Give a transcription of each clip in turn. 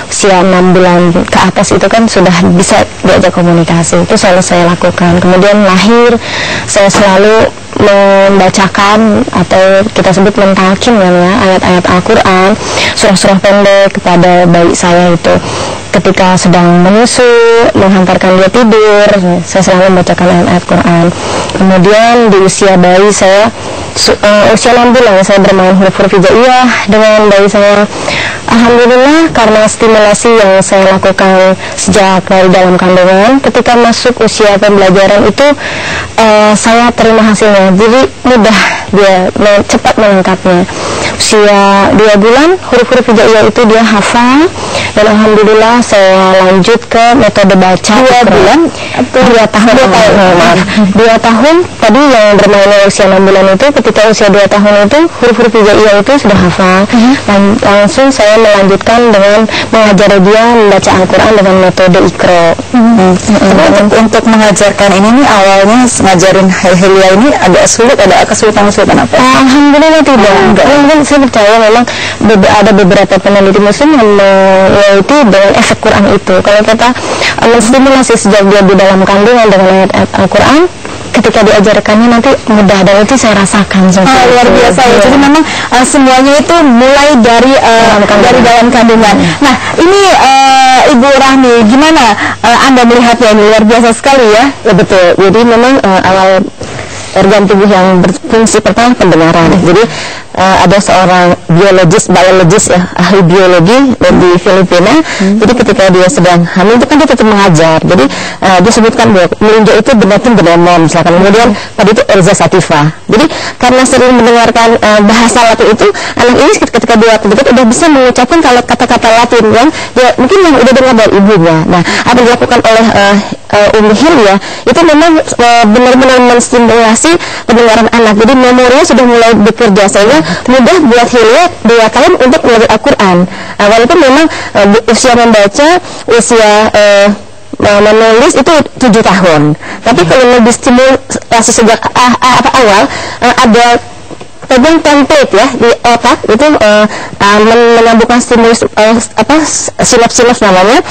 usia 6 bulan ke atas itu kan sudah bisa diajak komunikasi. Itu selalu saya lakukan. Kemudian lahir, saya selalu membacakan atau kita sebut mentalkin ya, ayat-ayat Al-Quran, surah-surah pendek kepada bayi saya itu. Ketika sedang menyusu, menghantarkan dia tidur, saya selalu membacakan ayat-ayat Quran. Kemudian di usia bayi saya, usia 6 bulan saya bermain huruf-huruf hijaiyah dengan bayi saya. Alhamdulillah, karena stimulasi yang saya lakukan sejak dari dalam kandungan, ketika masuk usia pembelajaran itu saya terima hasilnya. Jadi mudah dia cepat menangkapnya. Usia 2 bulan huruf-huruf hijaiyah itu dia hafal, dan alhamdulillah saya lanjut ke metode baca. 2 bulan? 2 tahun. 2 tahun tadi yang bermainnya usia 6 bulan itu, ketika usia 2 tahun itu huruf-huruf hijaiyah itu sudah hafal. Dan langsung saya melanjutkan dengan mengajari dia membaca Al-Quran dengan metode Iqra. Untuk mengajarkan ini nih, awalnya ngajarin Helia ini agak sulit, ada kesulitan-kesulitan apa? Alhamdulillah tidak. Mungkin saya percaya memang ada beberapa peneliti muslim yang meneliti dengan efek Quran itu. Kalau kita menstimulasi sejak dia di dalam kandungan dengan ayat-ayat Al-Quran, ketika diajarkannya nanti mudah, dan itu saya rasakan. Luar biasa ya. Jadi memang semuanya itu mulai dari dalam kandungan. Nah, ini Ibu Rahmi, gimana Anda melihatnya? Ini luar biasa sekali ya. Ya betul. Jadi memang awal organ tubuh yang berfungsi pertama pendengaran. Jadi ada seorang biologis ya, ahli biologi di Filipina. Jadi ketika dia sedang hamil itu kan dia tetap mengajar. Jadi dia sebutkan bahwa meninjau itu benda-benda benenom misalkan. Kemudian tadi itu erza sativa. Jadi karena sering mendengarkan bahasa Latin itu, anak ini ketika dia udah bisa mengucapkan kalau kata-kata Latin yang dia mungkin yang udah dengar dari ibunya. Nah, apa yang dilakukan oleh Umi Helia itu memang benar-benar menstimulasi pendengaran anak. Jadi memorinya sudah mulai bekerja, sehingga mudah buat Helia 2 tahun untuk belajar Al-Quran. Walaupun memang usia membaca, usia menulis itu 7 tahun. Tapi kalau lebih stimulasi sejak awal, ada pegang template ya di otak itu, menyambungkan stimulus sinapsis namanya,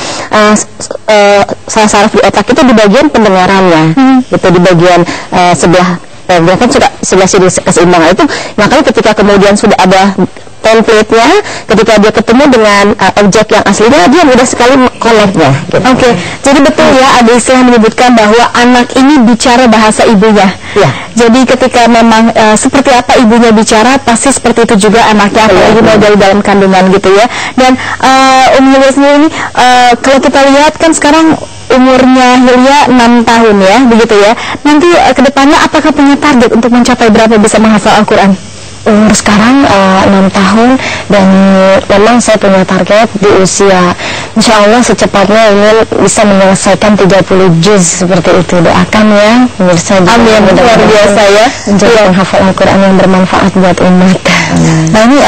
saraf di otak itu di bagian pendengarannya, itu di bagian sebelah kan sebelah sini keseimbangan itu. Makanya ketika kemudian sudah ada template-nya, ketika dia ketemu dengan objek yang aslinya, dia mudah sekali connect-nya. Oke, jadi betul ya, ada istilah menyebutkan bahwa anak ini bicara bahasa ibunya. Ya. Jadi ketika memang seperti apa ibunya bicara, pasti seperti itu juga anaknya, apalagi mau dari dalam kandungan gitu ya. Dan Umi Helia sendiri ini, kalau kita lihat kan sekarang umurnya Helia 6 tahun ya, begitu ya. Nanti kedepannya apakah punya target untuk mencapai berapa bisa menghafal Al-Quran? Umur sekarang 6 tahun, dan memang saya punya target di usia insya Allah secepatnya ingin bisa menyelesaikan 30 juz seperti itu. Doakan ya pemirsa. Amin, luar biasa ya, menjadi penghafal Al-Quran yang bermanfaat buat umat. Nah ini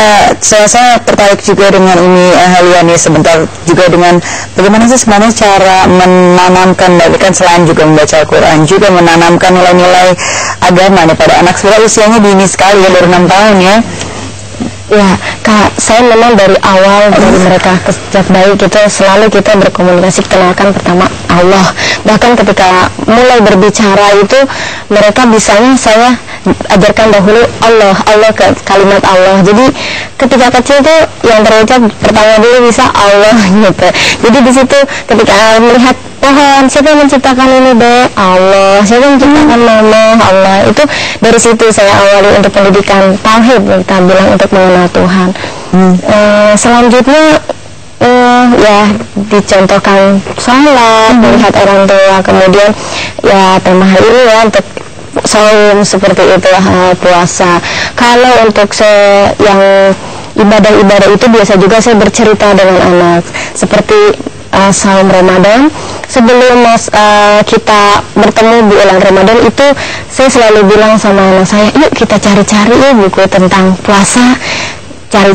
saya tertarik juga dengan Umi Helia nih sebentar juga dengan bagaimana sih sebenarnya cara menanamkan, kan selain juga membaca Al-Quran, juga menanamkan nilai-nilai agama nih pada anak. Sebenarnya usianya dini sekali ya, baru 6 tahun ya. Ya, Kak, saya memang dari awal dari mereka sejak bayi selalu kita berkomunikasi, kenalkan pertama Allah. Bahkan ketika mulai berbicara itu mereka bisanya saya ajarkan dahulu Allah ke kalimat Allah. Jadi ketika kecil tuh yang terucap pertama dulu bisa Allah gitu. Jadi di situ ketika melihat pohon, siapa yang menciptakan ini Allah, siapa yang menciptakan mama Allah, itu dari situ saya awali untuk pendidikan tauhid, kita bilang untuk mengenal Tuhan. Selanjutnya ya dicontohkan sholat, melihat orang tua, kemudian ya tema hari ini ya untuk saum seperti itu, puasa. Kalau untuk yang ibadah-ibadah itu biasa juga saya bercerita dengan anak, seperti saum Ramadan. Sebelum kita bertemu di bulan Ramadan itu, saya selalu bilang sama anak saya, yuk kita cari-cari buku tentang puasa. Kami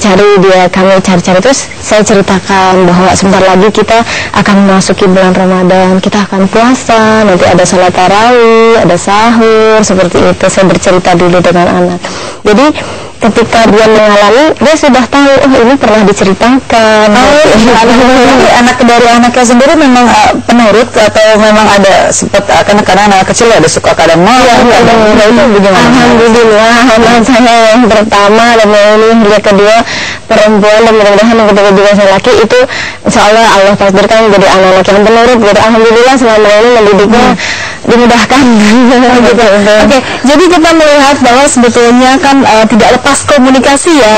cari-cari, terus saya ceritakan bahwa sebentar lagi kita akan memasuki bulan Ramadan, kita akan puasa, nanti ada sholat tarawih, ada sahur, seperti itu. Saya bercerita dulu dengan anak. Jadi ketika dia mengalami, dia sudah tahu, oh ini pernah diceritakan. Jadi anak dari anaknya sendiri memang penurut atau memang ada sempat karena anak kecil ada suka kadang mau, itu bagaimana? Alhamdulillah, anak saya yang pertama dan yang kedua perempuan, dan mudah-mudahan yang ketiga juga laki, itu insya Allah takdirkan menjadi anak-anak yang penurut gitu. Alhamdulillah selama ini mendidiknya dimudahkan. Gitu. Oke, jadi kita melihat bahwa sebetulnya kan tidak lepas komunikasi ya,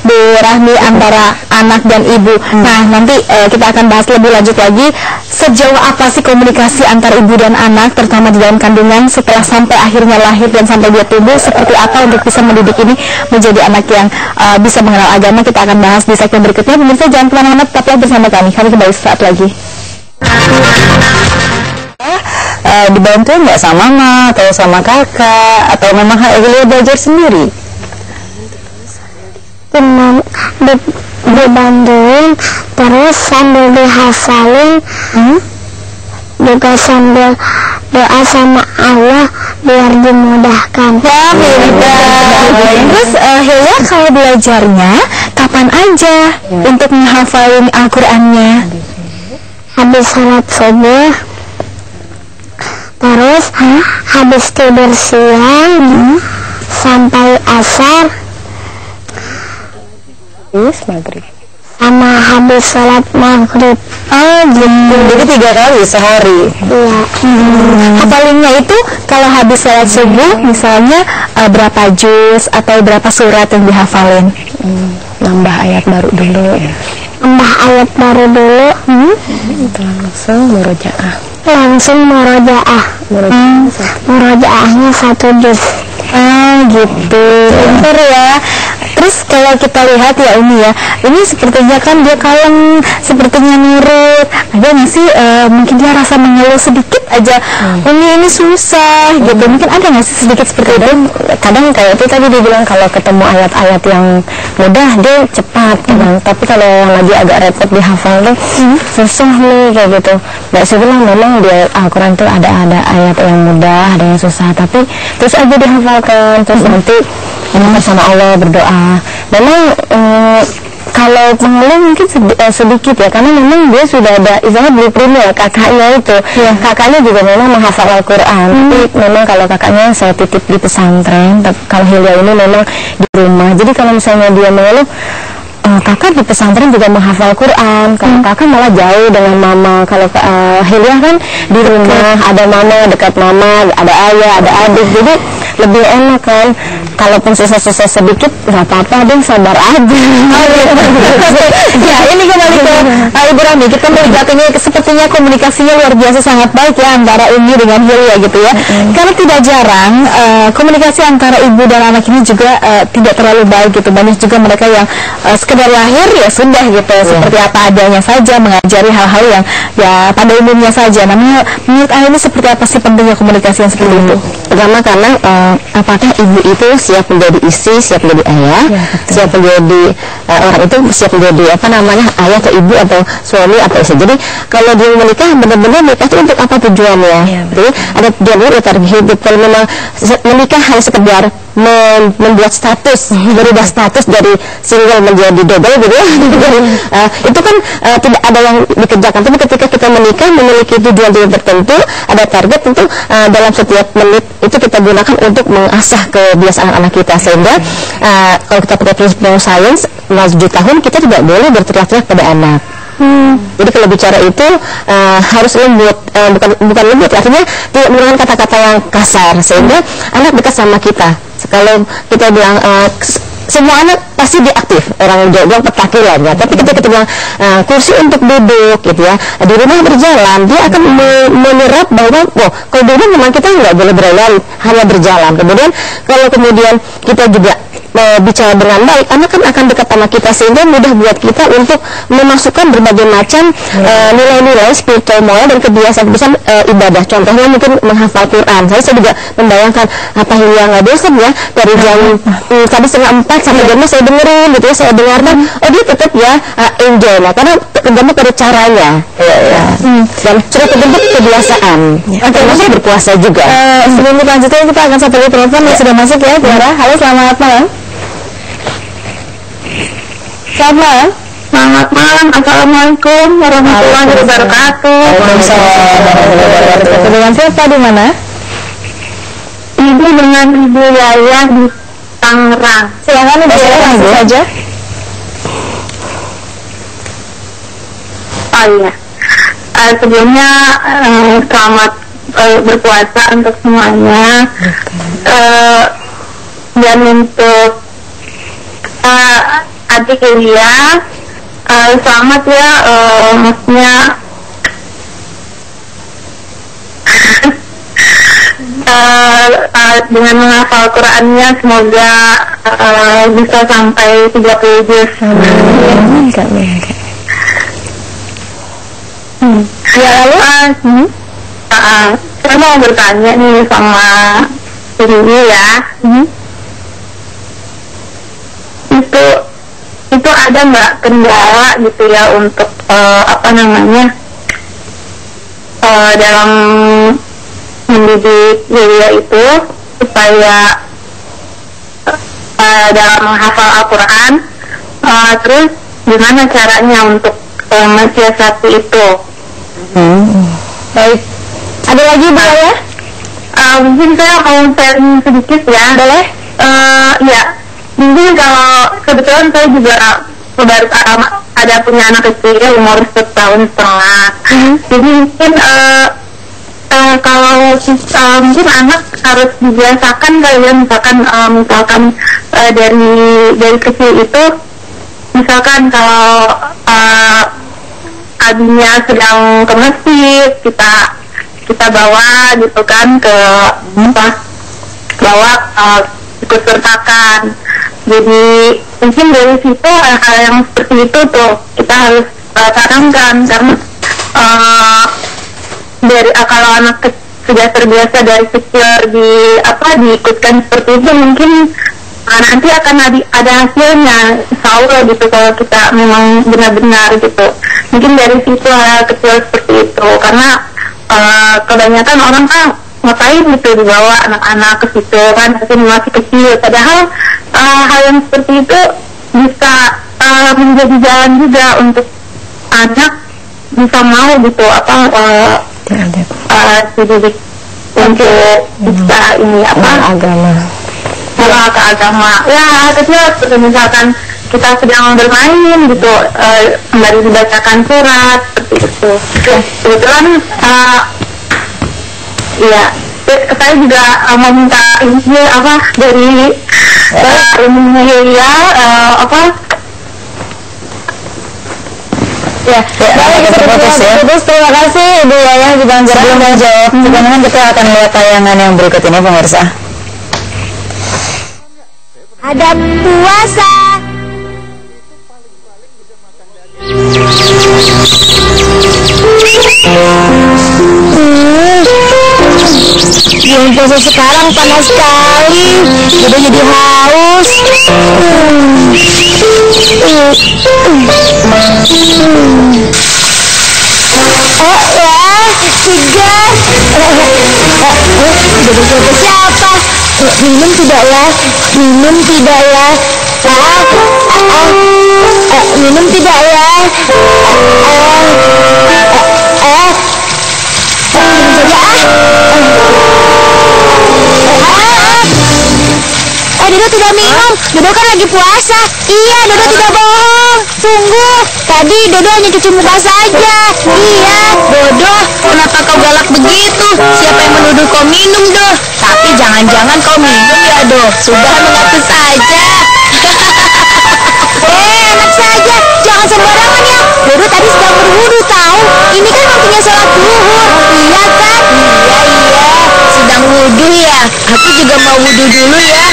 Bu Rahmi, antara anak dan ibu. Nah, nanti kita akan bahas lebih lanjut lagi sejauh apa sih komunikasi antara ibu dan anak, terutama di dalam kandungan setelah sampai akhirnya lahir dan sampai dia tumbuh, seperti apa untuk bisa mendidik ini menjadi anak yang bisa mengenal agama. Kita akan bahas di segmen berikutnya. Pemirsa jangan kemana-mana, tetaplah bersama kami. Kami kembali saat lagi. Dibantu nggak sama mama atau sama kakak, atau memang Helia belajar sendiri? Dibantuin, terus sambil dihafalin, juga sambil doa sama Allah biar dimudahkan. Wah, terus Helia kalau belajarnya kapan aja untuk menghafalin Al-Qur'annya? Habis salat subuh, terus habis tidur siang sampai asar, Maghrib, sama habis salat maghrib. Oh gitu. Jadi 3 kali sehari. Iya. Hafalinnya itu kalau habis salat subuh misalnya berapa juz atau berapa surat yang dihafalin? Nambah ayat baru dulu. Nambah ayat baru dulu. Langsung murojaah. Langsung murojaah. Murojaahnya 1 juz. Gitu. Pinter ya. Terus kalau kita lihat ya Umi ya, ini sepertinya kan dia kalem, sepertinya nurut. Ada nggak sih mungkin dia rasa mengeluh sedikit aja, Umi ini susah gitu. Mungkin ada nggak sih sedikit seperti itu? Kadang kayak itu tadi dibilang kalau ketemu ayat-ayat yang mudah dia cepat kadang, tapi kalau yang lagi agak repot dihafal tuh susah nih kayak gitu. Nggak sih bilang memang di Al-Quran tuh ada ayat yang mudah, ada yang susah, tapi terus aja dihafalkan, terus nanti sama Allah berdoa. Memang kalau mengeluh mungkin sedikit ya, karena memang dia sudah ada istilahnya blueprintnya, kakaknya itu. Kakaknya juga memang menghafal Al-Quran, tapi memang kalau kakaknya saya titip di pesantren, kalau Helia ini memang di rumah. Jadi kalau misalnya dia mengeluh, kakak di pesantren juga menghafal Quran, kalau kakak malah jauh dengan mama. Kalau Helia kan di rumah, ada mama, dekat mama, ada ayah, ada adik, jadi lebih enak kan. Kalaupun susah-susah sedikit nggak apa-apa deh, sabar aja. Ya, ini kembali ke Ibu Rahmi. Kita melihat ini sepertinya komunikasinya luar biasa sangat baik ya antara Umi dengan Helia gitu ya. Karena tidak jarang komunikasi antara ibu dan anak ini juga tidak terlalu baik gitu. Banyak juga mereka yang sekedar lahir ya sudah gitu, seperti apa adanya saja, mengajari hal-hal yang ya pada umumnya saja. Namanya menurut Anda ini seperti apa sih pentingnya komunikasi yang seperti itu? Pertama karena apakah ibu itu siap menjadi istri, siap menjadi ayah, siap menjadi orang itu siap menjadi ayah atau ibu atau suami atau istri. Jadi kalau dia menikah, benar-benar menikah itu untuk apa tujuannya? Jadi ada tujuannya target hidup. Kalau memang menikah hanya sekedar membuat status, berubah status dari single menjadi double gitu ya. Itu kan tidak ada yang dikerjakan. Tapi ketika kita menikah memiliki tujuan tertentu, ada target, tentu dalam setiap menit itu kita gunakan untuk mengasah kebiasaan anak kita, sehingga kalau kita pakai prinsip neuroscience, 7 tahun kita tidak boleh berteriak-teriak pada anak. Jadi kalau bicara itu harus lembut, bukan lembut, artinya tidak menggunakan kata-kata yang kasar, sehingga anak dekat sama kita. Kalau kita bilang semua anak pasti dia aktif, orang Jawa bilang petakilan ya. Tapi ketika kita bilang kursi untuk duduk gitu ya, di rumah berjalan, dia akan menyerap bahwa kalau di rumah memang kita nggak boleh berjalan, hanya berjalan. Kemudian kalau kemudian kita juga bicara dengan baik, anak kan akan dekat sama kita, sehingga mudah buat kita untuk memasukkan berbagai macam nilai-nilai spiritual, moral, dan kebiasaan ibadah. Contohnya mungkin menghafal Quran. Saya juga membayangkan apa Helia nggak bosan ya dari jam tadi 3:30 sampai jam saya dengerin gitu ya, saya dengarkan, dia tetap ya enjoy lah, karena tergantung pada caranya dan sudah terbentuk kebiasaan. Termasuk berpuasa juga. Sebelum lanjutnya kita akan satu telepon yang sudah masuk ya, Tiara. Halo, selamat malam. Selamat malam. Selamat malam. Assalamualaikum warahmatullahi wabarakatuh. Waalaikumsalam. Dengan siapa di mana? Ibu dengan Ibu Yaya di Tangerang. Silakan Ibu Yaya, langsung saja. Oh iya. Sebelumnya selamat berpuasa untuk semuanya. Dan untuk adik Elia, selamat ya, maksudnya dengan menghafal Qurannya semoga bisa sampai 30 juz. Ya lalu saya mau bertanya nih sama ini ya, itu ada nggak kendala gitu ya untuk dalam mendidik Yulia itu supaya dalam menghafal Al-Quran, terus gimana caranya untuk mensiasati itu? Baik, ada lagi Bu ya? Mungkin saya mau sharing sedikit ya. Boleh? Ya, mungkin kalau kebetulan saya juga baru ada punya anak kecil umur 1,5 tahun. Jadi mungkin kalau mungkin anak harus dibiasakan kalian misalkan dari kecil itu, misalkan kalau abinya sedang ke masjid, kita bawa gitu kan ke ikut sertakan. Jadi mungkin dari situ hal yang seperti itu tuh kita harus tanamkan, karena kalau anak sudah terbiasa dari kecil diikutkan seperti itu, mungkin nanti akan ada hasilnya, insya Allah gitu, kalau kita memang benar-benar gitu. Mungkin dari situ hal kecil seperti itu, karena kebanyakan orang kan ngapain gitu dibawa anak-anak ke situ kan, masih kecil, padahal hal yang seperti itu bisa menjadi jalan juga untuk anak bisa mau gitu dididik untuk bisa agama ke agama ya kecil, seperti misalkan kita sedang bermain gitu, kembali dibacakan surat seperti itu. Kebetulan ya saya juga mau minta ini dari Yulia terima kasih Ibu Yaya juga. Sebelum menjawab, sebenarnya kita akan melihat tayangan yang berikut ini pemirsa. Ada puasa. Bulan puasa sekarang panas sekali, jadi haus. Oh ya, segar. Jadi siapa? Minum tidak ya? Minum tidak ya? Minum tidak ya? Dodo tidak minum, Dodo kan lagi puasa. Iya, Dodo tidak bohong. Sungguh, tadi Dodo hanya cuci muka saja. Iya, Dodo, kenapa kau galak begitu? Siapa yang menuduh kau minum, Do? Tapi jangan-jangan kau minum ya, Do? Sudah mengaku saja. Enak saja, jangan sembarangan ya. Dodo tadi sedang berwudu tahu. Ini kan waktunya sholat zuhur. Iya kan? Iya, sedang wudu ya. Aku juga mau wudu dulu ya.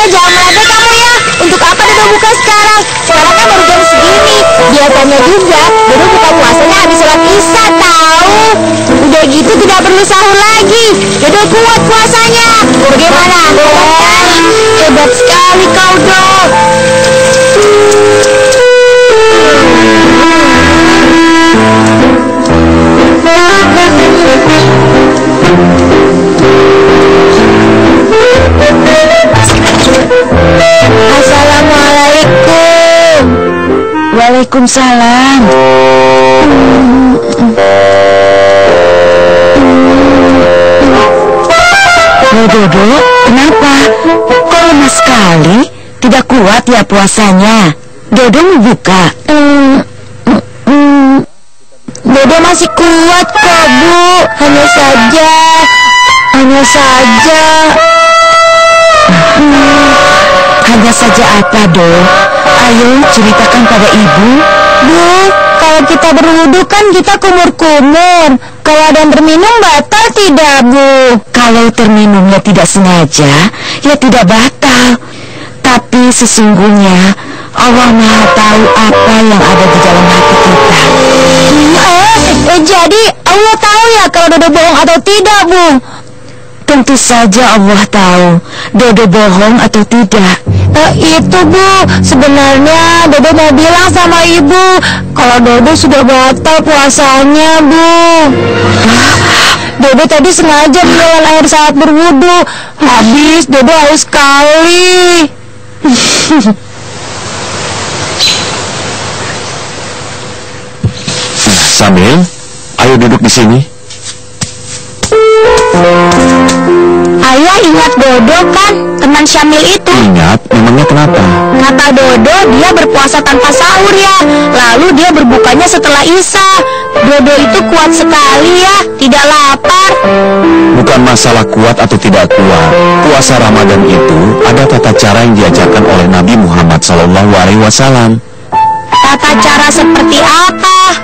Jangan meledek kamu ya. Untuk apa Dodo buka sekarang? Sekarang kan baru jam segini. Biasanya juga Dodo buka puasanya habis sholat isya tahu. Udah gitu tidak perlu sahur lagi. Dodo kuat puasanya. Bagaimana? Hebat sekali kau, Do. Assalamualaikum. Waalaikumsalam. Dodo, kenapa? Kok lemah sekali? Tidak kuat ya puasanya? Dodo mau buka? Dodo masih kuat kok, Bu. Hanya saja. Hanya saja apa, Do? Ayo ceritakan pada ibu. Bu, kalau kita berwudu kan kita kumur-kumur. Kalau ada yang berminum batal tidak, Bu? Kalau terminumnya tidak sengaja, ya tidak batal. Tapi sesungguhnya Allah Maha tahu apa yang ada di dalam hati kita. Jadi Allah tahu ya kalau Dodo bohong atau tidak, Bu? Tentu saja Allah tahu Dodo bohong atau tidak. Itu, Bu, sebenarnya Dodo mau bilang sama Ibu kalau Dodo sudah batal puasanya, Bu. Dodo tadi sengaja menelan air saat berwudu. Habis Dodo haus sekali. Samil, ayo duduk di sini. Ayah ingat Dodo kan, teman Syamil itu? Ingat, memangnya kenapa? Kata Dodo dia berpuasa tanpa sahur ya. Lalu dia berbukanya setelah Isya. Dodo itu kuat sekali ya, tidak lapar. Bukan masalah kuat atau tidak kuat. Puasa Ramadan itu ada tata cara yang diajarkan oleh Nabi Muhammad SAW. Tata cara seperti apa?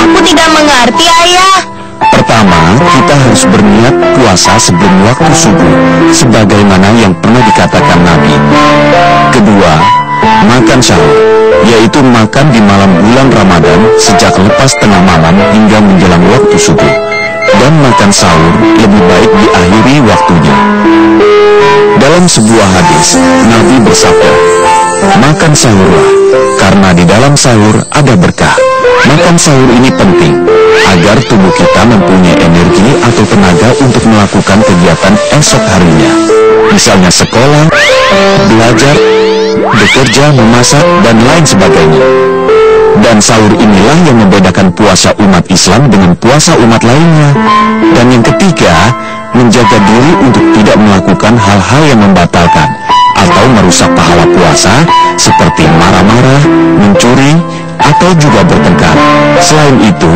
Aku tidak mengerti, Ayah. Pertama, kita harus berniat puasa sebelum waktu subuh, sebagaimana yang pernah dikatakan Nabi. Kedua, makan sahur, yaitu makan di malam bulan Ramadan sejak lepas tengah malam hingga menjelang waktu subuh. Dan makan sahur lebih baik diakhiri waktunya. Dalam sebuah hadis, Nabi bersabda, makan sahurlah, karena di dalam sahur ada berkah. Makan sahur ini penting agar tubuh kita mempunyai energi atau tenaga untuk melakukan kegiatan esok harinya, misalnya sekolah, belajar, bekerja, memasak, dan lain sebagainya. Dan sahur inilah yang membedakan puasa umat Islam dengan puasa umat lainnya. Dan yang ketiga, menjaga diri untuk tidak melakukan hal-hal yang membatalkan atau merusak pahala puasa, seperti marah-marah, mencuri, atau juga bertengkar. Selain itu,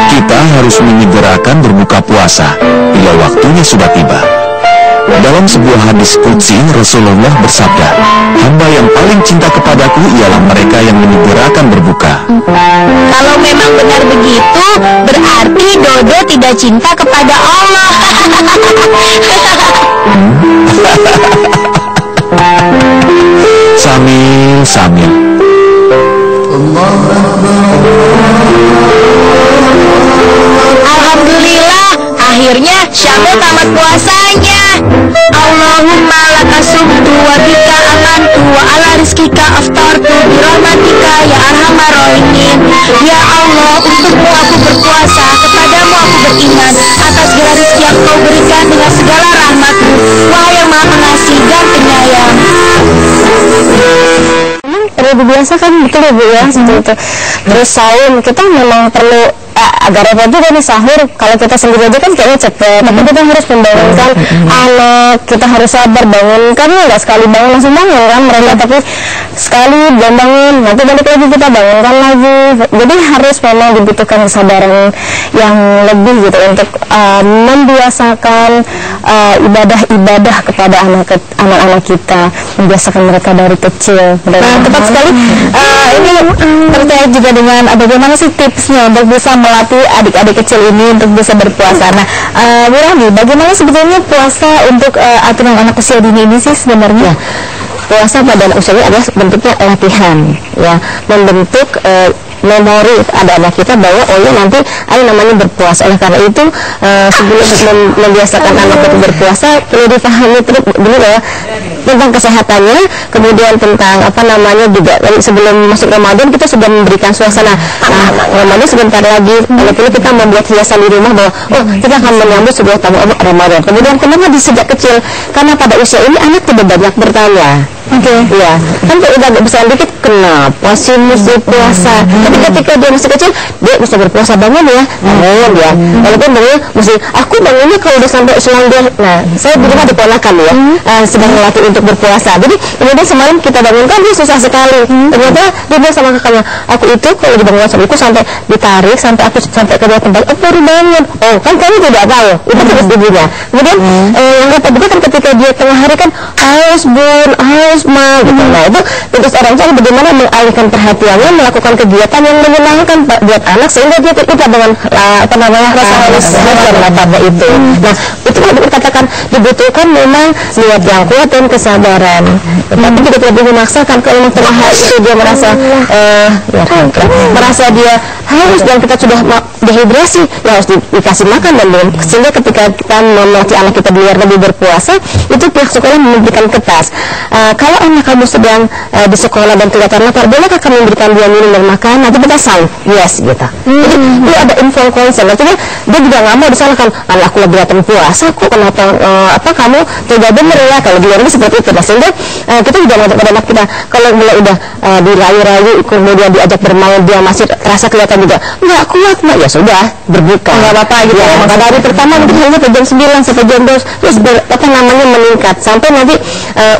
kita harus menyegerakan berbuka puasa bila waktunya sudah tiba. Dalam sebuah hadis qudsi, Rasulullah bersabda, hamba yang paling cinta kepadaku ialah mereka yang menyegerakan berbuka. Kalau memang benar begitu, berarti Dodo tidak cinta kepada Allah. Samil. Alhamdulillah, akhirnya Syamil tamat puasanya. Allahumma laka sumtu wa bika amantu wa ala rizkika aftartu bi rahmatika ya arhamar rahimin. Ya Allah, untukmu aku berpuasa, kepadamu aku beriman, atas segala rezeki yang kau berikan dengan segala rahmatmu, Wahai yang maha pengasih dan penyayang. Seperti biasa kan, betul ya Bu ya, seperti itu. Terus sahur kita memang perlu agak repot juga nih sahur. Kalau kita sendiri aja kan kayaknya cepet, tapi kita harus membangunkan anak, kita harus sabar bangunkan, nggak sekali bangun langsung bangun kan mereka, tapi sekali belum bangun, nanti balik lagi kita bangunkan lagi. Jadi harus memang dibutuhkan kesabaran yang lebih gitu untuk membiasakan ibadah-ibadah kepada anak-anak kita, membiasakan mereka dari kecil. Nah, tepat sekali. Ini terkait juga dengan bagaimana sih tipsnya untuk bisa melatih adik-adik kecil ini untuk bisa berpuasa. Nah, Bu Rami, bagaimana sebetulnya puasa untuk aturan anak usia dini ini sih sebenarnya? Puasa pada anak usia ini adalah bentuknya latihan, ya, membentuk memori ada anak kita bahwa oh ya nanti ada namanya berpuasa. Oleh karena itu sebelum membiasakan anak itu berpuasa perlu dipahami dulu ya tentang kesehatannya, kemudian tentang apa namanya juga sebelum masuk Ramadan kita sudah memberikan suasana. Ramadan sebentar lagi, kalau perlu kita membuat hiasan di rumah bahwa oh kita akan menyambut sebuah tamu Ramadan. Kemudian kenapa di sejak kecil? Karena pada usia ini anak tidak banyak bertanya. Ya, kan kalau udah agak besar dikit, kenapa sih mesti puasa? Tapi ketika dia masih kecil, dia bisa berpuasa, bangun ya, walaupun bangun mesti, aku bangunnya kalau udah sampai selang dia. Nah, saya di rumah diponakan ya, sedang melatih untuk berpuasa. Jadi kemudian semalam kita bangunkan, dia susah sekali. Ternyata dia bilang sama kakaknya, aku itu kalau dibangun suamiku sampai ditarik, sampai aku sampai ke tempat, aku baru bangun. Oh, kan kamu tidak tahu, itu terus ibunya. Kemudian yang repot juga kan ketika dia tengah hari kan haus bun, haus ma, gitu. Nah itu tugas orang tua bagaimana mengalihkan perhatiannya, melakukan kegiatan yang menyenangkan buat anak sehingga dia tidak dengan rasa haus pada itu. Nah itu kalau dikatakan dibutuhkan memang niat yang kuat dan kesabaran. Tapi juga tidak boleh memaksakan. Kalau memang tengah hari itu dia merasa merasa dia haus dan kita sudah dehidrasi, ya harus dikasih makan dan minum. Sehingga ketika kita melatih anak kita di luar negeri berpuasa, itu pihak sekolah memberikan kertas. Kalau anak kamu sedang di sekolah dan kelihatan lapar, bolehkah kami memberikan dia minum dan makan? Nanti kita sign yes gitu. Jadi itu ada informed consent. Artinya dia juga nggak mau disalahkan. Aku lagi datang puasa, kok kenapa kamu tidak benar ya? Kalau di luar negeri seperti itu. Nah, sehingga kita juga mengajak pada anak kita, kalau mulai udah dirayu-rayu, kemudian diajak bermain, dia masih terasa kelihatan juga nggak kuat, ya sudah berbuka, nggak apa-apa gitu ya. Pada hari pertama mungkin hanya sampai jam 9 sampai jam 12, terus meningkat sampai nanti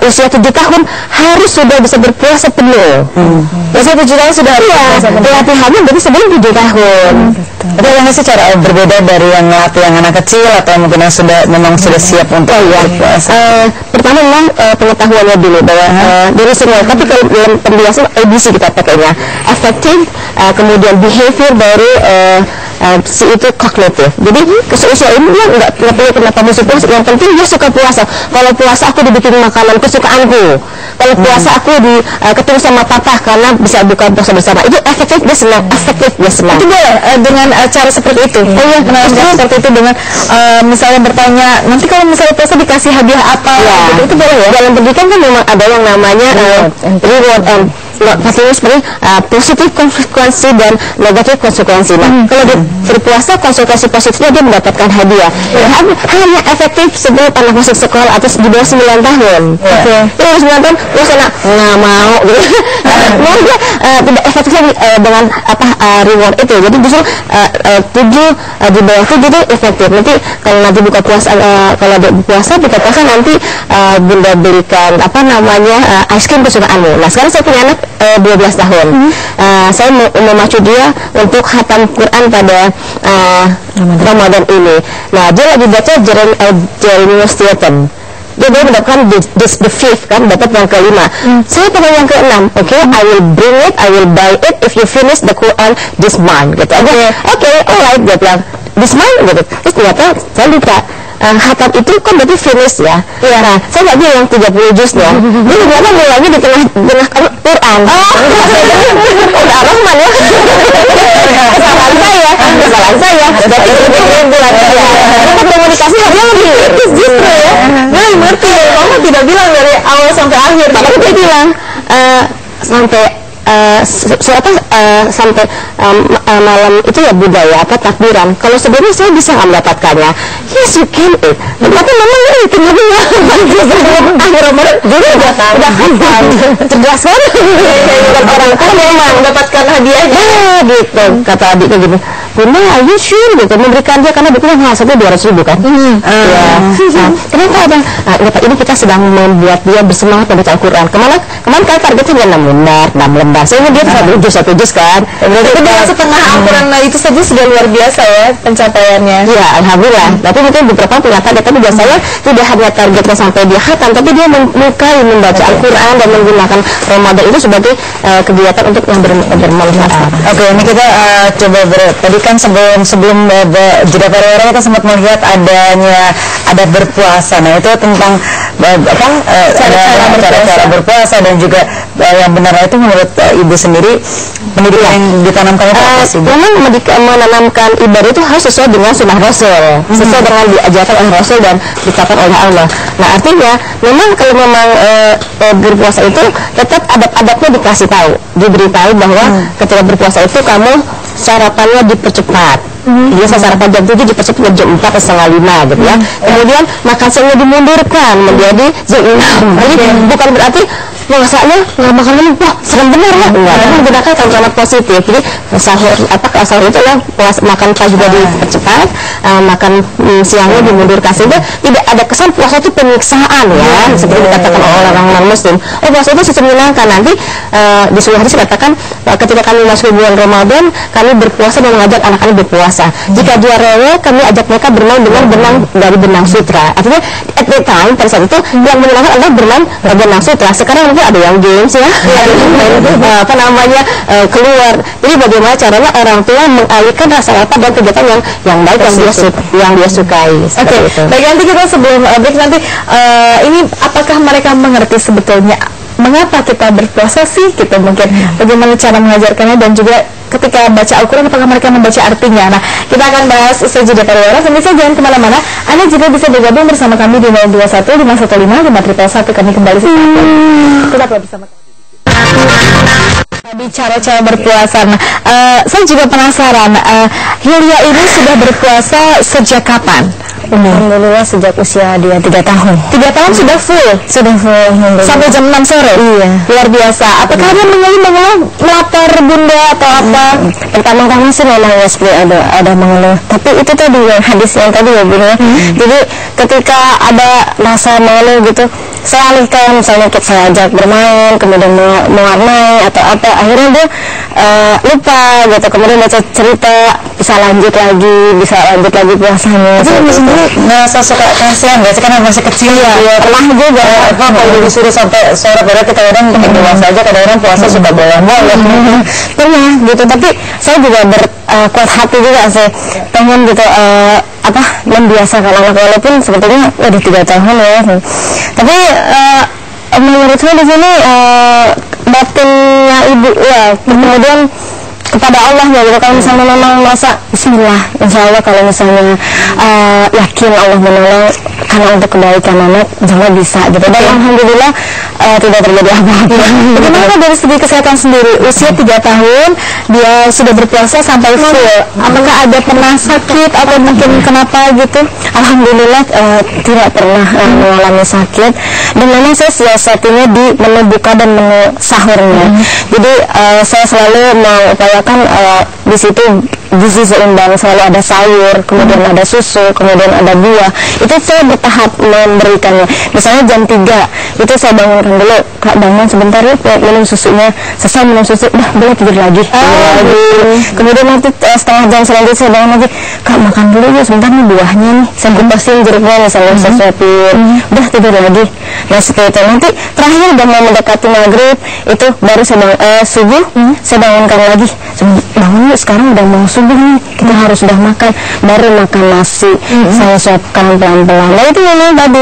usia 7 tahun harus sudah bisa berpuasa penuh. Usia 7 tahun sudah pelatihannya berarti sebelum 7 tahun. Ada yang secara berbeda dari yang ngelatih yang anak kecil atau mungkin yang memang sudah siap untuk berpuasa? Pertama memang pengetahuannya dulu bahwa dari semua. Tapi kalau dalam pembiasan ABC kita pakainya affective, kemudian behavior, baru si itu kognitif. Jadi seusia ini dia nggak perlu kenapa mesti puasa. Yang penting dia suka puasa. Kalau puasa aku dibikin makanan kesukaanku. Kalau puasa aku ketemu sama papa karena bisa buka puasa bersama. Itu efektif dia senang. Itu boleh dengan cara seperti itu. Seperti itu dengan misalnya bertanya, nanti kalau misalnya puasa dikasih hadiah apa? Itu boleh ya. Dalam pendidikan kan memang ada yang namanya reward and pastinya seperti positif konsekuensi dan negatif konsekuensi. Nah, kalau dia berpuasa, konsekuensi positifnya dia mendapatkan hadiah. Hanya efektif sebelum anak masuk sekolah atau di bawah 9 tahun. Itu 9 tahun, puasa nggak mau gitu. Nah, dia tidak efektif dengan reward itu. Jadi justru 7 di bawah 7 itu efektif. Nanti kalau nanti buka puasa, kalau ada puasa nanti bunda berikan es krim kesukaanmu. Nah, sekarang saya punya anak 12 tahun. Saya memacu dia untuk khatam Quran pada Ramadan ini. Nah, dia lagi baca Jeremiah Theater. Dia baru mendapatkan the fifth kan, dapat yang kelima. Saya pada yang keenam. I will bring it, I will buy it if you finish the Quran this month. Gitu. Alright, dia bilang this month gitu. Terus ternyata saya lupa. Khatam itu kan berarti finish ya. Nah, saya nggak bilang 30 juznya. Dia ternyata mulainya di tengah Quran. Udah Rahman ya. Kesalahan saya. Dan itu bulan saya. Karena komunikasi harusnya lebih justru ya. Nah, ngerti. Kamu tidak bilang dari awal sampai akhir. Tapi dia bilang sampai sampai malam itu ya budaya takbiran. Kalau sebelumnya saya bisa nggak mendapatkannya. Yes, you can eat. Tapi memang ini kenapa akhir Ramadan dulu udah hafal, cerdas banget. Orang tua memang mendapatkan hadiahnya gitu. Kata adiknya gitu, Bunda, ayo sure gitu memberikan dia karena bukunya hasilnya 200.000 kan. Kenapa abang? Ini kita sedang membuat dia bersemangat membaca Al-Quran. Kemarin kan targetnya 6 lembar. Sehingga dia satu juz kan. Itu dalam setengah Al-Quran itu saja sudah luar biasa ya pencapaiannya. Ya, alhamdulillah. Tapi mungkin beberapa punya target, tapi biasanya tidak hanya targetnya sampai dia khatam, tapi dia menyukai membaca Al-Quran dan menggunakan Ramadan itu sebagai kegiatan untuk yang bermanfaat. Oke, ini kita coba tadi kan sebelum jeda pariwara kita sempat melihat ada berpuasa. Nah, itu tentang cara berpuasa dan juga yang benar itu menurut ibu sendiri pendidikan yang ditanamkan itu apa sih? Memang menanamkan ibadah itu harus sesuai dengan sunnah Rasul, sesuai dengan diajarkan oleh Rasul dan ditetapkan oleh Allah. Nah, artinya memang kalau memang berpuasa itu tetap adab-adabnya dikasih tahu, diberitahu bahwa ketika berpuasa itu kamu sarapannya dipercepat. Biasa sarapan jam 7 dipercepat jam 4 atau setengah 5 gitu ya. Kemudian makan siangnya dimundurkan menjadi jam 6. Jadi bukan berarti puasanya nggak makan lagi, wah serem benar ya. Karena menggunakan kalimat positif. Jadi sahur sahur itu lah makan pagi juga dipercepat, makan siangnya dimundurkan, sehingga tidak ada kesan puasa itu penyiksaan ya, seperti dikatakan oleh orang non muslim. Puasa itu sistem menyenangkan. Nanti di sebuah hadis dikatakan ketika kami masuk bulan Ramadan, kami berpuasa dan mengajak anak-anak berpuasa. Jika dia rewel, kami ajak mereka bermain dengan benang dari benang sutra. Artinya at the time pada saat itu yang menyenangkan adalah bermain benang sutra. Sekarang mungkin ada yang games ya, ada yang main keluar. Jadi bagaimana caranya orang tua mengalihkan rasa lapar dan kegiatan yang baik yang dia sukai. Oke, baik, nanti kita sebelum break nanti ini apakah mereka mengerti sebetulnya mengapa kita berpuasa sih, gitu mungkin bagaimana cara mengajarkannya, dan juga ketika baca Al-Quran apakah mereka membaca artinya. Nah, kita akan bahas usai jeda pariwara. Pemirsa jangan kemana-mana, Anda juga bisa bergabung bersama kami di 021-515-5311. Kami kembali sesaat. Tetaplah bersama kami. Bicara cara berpuasa, saya juga penasaran, Hilya ini sudah berpuasa sejak kapan? Alhamdulillah sejak usia dia 3 tahun. 3 tahun sudah full? Sudah full. Sampai jam 6 sore? Iya. Luar biasa. Apakah dia mengeluh melapar bunda atau apa? Pertama-tama sih memang ya seperti ada mengeluh. Tapi itu tadi hadis yang tadi ya Bunda. Jadi ketika ada rasa mengeluh gitu, saya alihkan, misalnya saya ajak bermain, kemudian mewarnai atau apa, akhirnya dia lupa gitu, kemudian baca cerita, bisa lanjut lagi puasanya. Itu sendiri ngerasa suka kasihan nggak sih, karena masih kecil ya? Pernah juga. Kalau disuruh sampai sore, padahal kita kadang dewasa aja, kadang-kadang puasa suka bolong-bolong. Pernah gitu, tapi saya juga berkuat hati juga sih, pengen gitu membiasakan anak, walaupun sebetulnya udah 3 tahun ya. Tapi menurut saya di sini batinnya ibu ya, kemudian kepada Allah ya gitu. Kalau misalnya memang merasa bismillah, insya Allah kalau misalnya yakin Allah menolong karena untuk kebaikan anak, jangan bisa gitu. Dan alhamdulillah tidak terjadi apa-apa. Bagaimana dari segi kesehatan sendiri? Usia 3 tahun dia sudah berpuasa sampai full. Apakah ada pernah sakit atau mungkin kenapa gitu? Alhamdulillah tidak pernah mengalami sakit. Dan memang saya siasatinya di menu buka dan menu sahurnya. Jadi saya selalu mengupayakan di situ gizi seimbang, selalu ada sayur, kemudian ada susu, kemudian ada buah. Itu saya bertahap memberikannya. Misalnya jam 3 itu saya bangunkan dulu, Kak bangun sebentar ya, minum susunya. Selesai minum susu, udah boleh tidur lagi. Kemudian nanti setengah jam selanjutnya saya bangun lagi, Kak makan dulu ya sebentar nih buahnya nih, saya kupasin jeruknya misalnya, saya suapin, udah tidur lagi. Nah setelah itu nanti terakhir udah mau mendekati maghrib, itu baru saya subuh, saya bangunkan lagi, bangun yuk sekarang udah mau subuh nih, kita harus udah makan, baru makan nasi, saya siapkan pelan-pelan. Nah itu memang tadi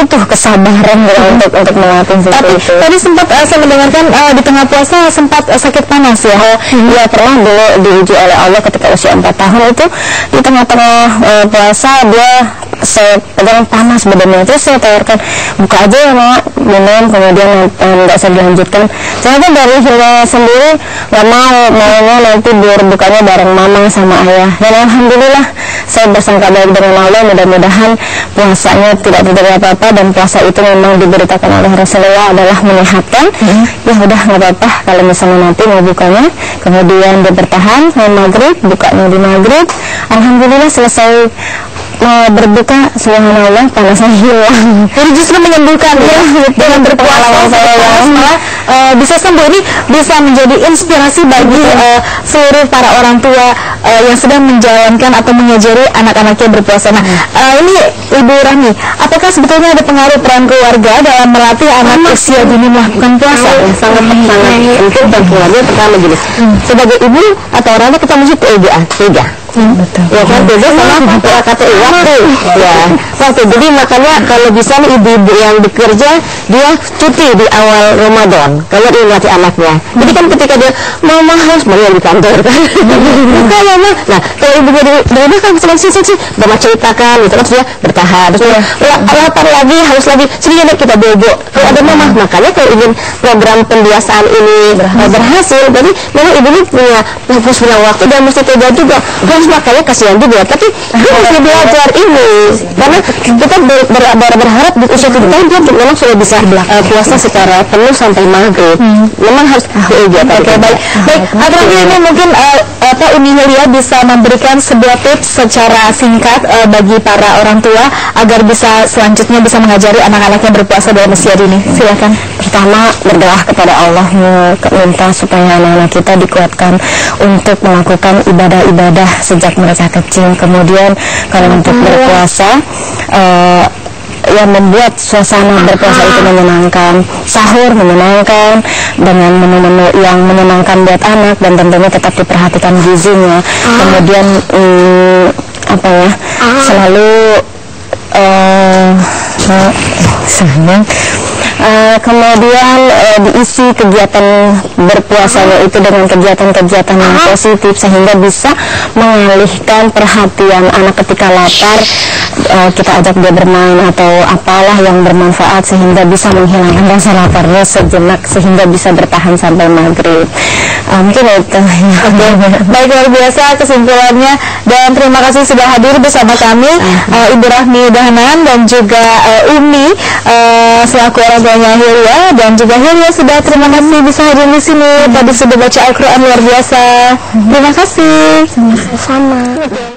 butuh kesabaran untuk melatih seperti itu. Tadi sempat saya mendengarkan di tengah puasa sempat sakit panas ya? Ya pernah dulu diuji oleh Allah ketika usia 4 tahun itu, di tengah-tengah puasa dia saya pegang panas badannya, terus saya tawarkan buka aja ya Mak, minum, kemudian nggak usah dilanjutkan. Ternyata dari Hilya sendiri nggak maunya nanti bukanya bareng mama sama ayah. Dan alhamdulillah saya bersangka baik dengan Allah, mudah-mudahan puasanya tidak terjadi apa-apa, dan puasa itu memang diberitakan oleh Rasulullah adalah menyehatkan. Ya udah nggak apa-apa kalau misalnya nanti mau bukanya, kemudian dia bertahan sampai maghrib, bukanya di maghrib, alhamdulillah selesai berbuka, subhanallah panasnya hilang. Jadi justru menyembuhkan ya, dengan berpuasa malah bisa sembuh. Ini bisa menjadi inspirasi bagi seluruh para orang tua yang sedang menjalankan atau mengajari anak-anaknya berpuasa. Nah, ini Ibu Rahmi, apakah sebetulnya ada pengaruh peran keluarga dalam melatih anak usia dini melakukan puasa? Sangat penting dan keluarga pertama gini. Sebagai ibu atau orang tua kita mesti tiga. Betul. Ya kan, beda sama kata waktu. Ya, waktu. Jadi makanya kalau bisa nih ibu-ibu yang bekerja, dia cuti di awal Ramadan. kalau dia melatih anaknya. Jadi kan ketika dia mama harus di kantor kan, bukan mama. Nah kalau ibunya dia kan sih mama ceritakan gitu, terus dia bertahan, terus dia lapar lagi, haus lagi, sini kita bobo. Kalau ada mama, makanya kalau ingin program pembiasaan ini berhasil, jadi memang ibunya punya waktu dan mesti tega juga. Terus makanya kasihan juga, tapi dia mesti belajar ini, karena kita berharap di usia 7 tahun dia memang sudah bisa puasa secara penuh sampai maghrib. Memang harus Oke, baik. Terakhir ini mungkin Umi Yulia bisa memberikan sebuah tips secara singkat bagi para orang tua agar bisa selanjutnya bisa mengajari anak-anaknya berpuasa dalam usia dini. Silakan. Pertama, berdoa kepada Allah, minta supaya anak-anak kita dikuatkan untuk melakukan ibadah-ibadah sejak mereka kecil. Kemudian kalau untuk berpuasa, yang membuat suasana berpuasa itu menyenangkan, sahur menyenangkan dengan menu-menu yang menyenangkan buat anak, dan tentunya tetap diperhatikan gizinya. Kemudian selalu kemudian diisi kegiatan berpuasanya itu dengan kegiatan-kegiatan yang positif sehingga bisa mengalihkan perhatian anak ketika lapar. Kita ajak dia bermain atau apalah yang bermanfaat sehingga bisa menghilangkan rasa laparnya sejenak sehingga bisa bertahan sampai maghrib. Mungkin itu. Baik, luar biasa kesimpulannya, dan terima kasih sudah hadir bersama kami Ibu Rahmi Dahnan dan juga Umi selaku orang tuanya Hilya, dan juga Hilya sudah terima kasih bisa hadir di sini. Tadi sudah baca Al-Quran luar biasa. Terima kasih. Sama-sama.